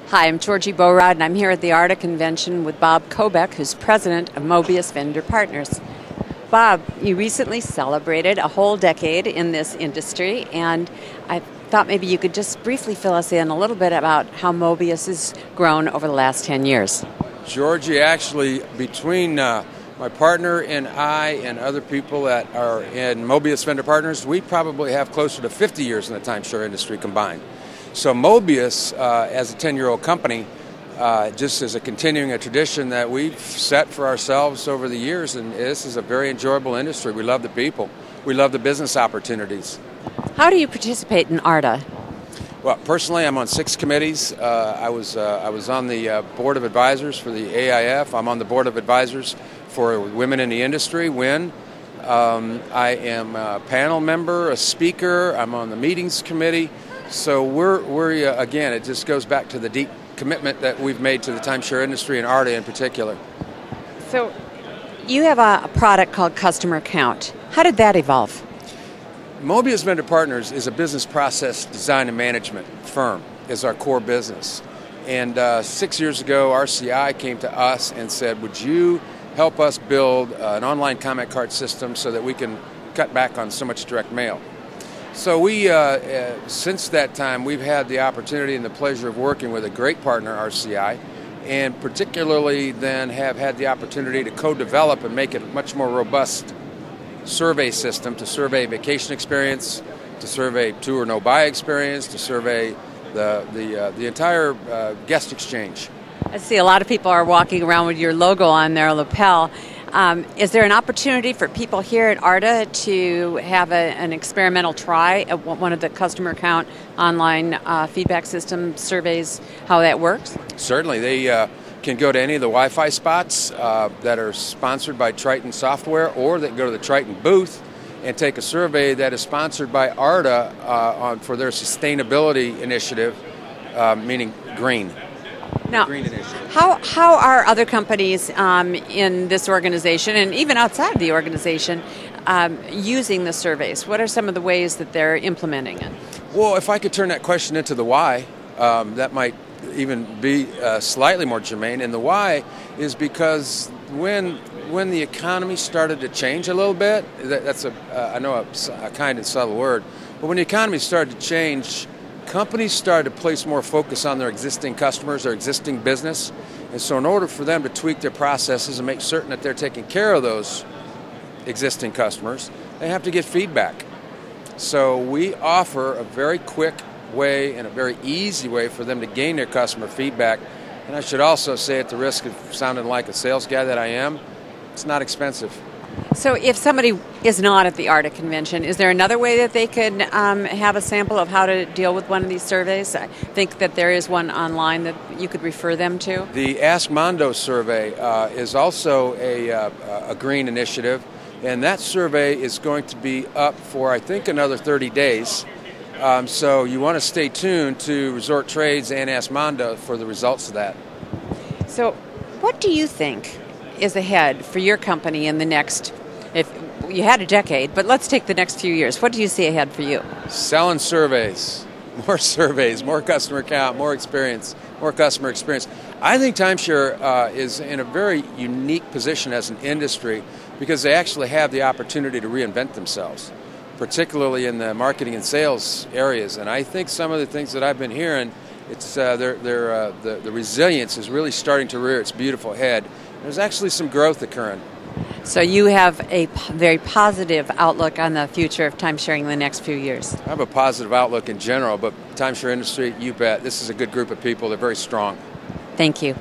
Hi, I'm Georgie Borod, and I'm here at the ARTA convention with Bob Kobek, who's president of Mobius Vendor Partners. Bob, you recently celebrated a whole decade in this industry, and I thought maybe you could just briefly fill us in a little bit about how Mobius has grown over the last 10 years. Georgie, actually, between my partner and I and other people that are in Mobius Vendor Partners, we probably have closer to 50 years in the timeshare industry combined. So Mobius, as a 10-year-old company, just is a continuing a tradition that we've set for ourselves over the years, and this is a very enjoyable industry. We love the people. We love the business opportunities. How do you participate in ARTA? Well, personally, I'm on 6 committees. I was on the board of advisors for the AIF. I'm on the board of advisors for Women in the Industry, WIN. I am a panel member, a speaker. I'm on the meetings committee. So we're again, it just goes back to the deep commitment that we've made to the timeshare industry and ARTA in particular. So you have a product called Customer Account. How did that evolve? Mobius Vendor Partners is a business process design and management firm, is our core business. And 6 years ago, RCI came to us and said, would you help us build an online comment card system so that we can cut back on so much direct mail? So we, since that time, we've had the opportunity and the pleasure of working with a great partner, RCI, and particularly then have had the opportunity to co-develop and make it a much more robust survey system to survey vacation experience, to survey tour no buy experience, to survey the entire guest exchange. I see a lot of people are walking around with your logo on their lapel. Is there an opportunity for people here at ARTA to have an experimental try at one of the customer account online feedback system surveys, how that works? Certainly. They can go to any of the Wi-Fi spots that are sponsored by Triton Software, or they can go to the Triton booth and take a survey that is sponsored by ARTA for their sustainability initiative, meaning green. Now, how are other companies in this organization and even outside of the organization using the surveys? What are some of the ways that they're implementing it? Well, if I could turn that question into the why, that might even be slightly more germane. And the why is because when the economy started to change a little bit, that's I know a kind and subtle word, but when the economy started to change, companies started to place more focus on their existing customers, their existing business. And so in order for them to tweak their processes and make certain that they're taking care of those existing customers, they have to get feedback. So we offer a very quick way and a very easy way for them to gain their customer feedback. And I should also say, at the risk of sounding like a sales guy that I am, it's not expensive. So if somebody is not at the ARTA convention, is there another way that they could have a sample of how to deal with one of these surveys? I think that there is one online that you could refer them to. The Ask Mondo survey is also a green initiative, and that survey is going to be up for, I think, another 30 days. So you want to stay tuned to Resort Trades and Ask Mondo for the results of that. So what do you think is ahead for your company in the next, if you had a decade, but let's take the next few years. What do you see ahead for you? Selling surveys, more customer count, more experience, more customer experience. I think timeshare is in a very unique position as an industry because they actually have the opportunity to reinvent themselves, particularly in the marketing and sales areas. And I think some of the things that I've been hearing, it's the resilience is really starting to rear its beautiful head. There's actually some growth occurring. So you have a very positive outlook on the future of timesharing in the next few years. I have a positive outlook in general, but timeshare industry, you bet. This is a good group of people. They're very strong. Thank you.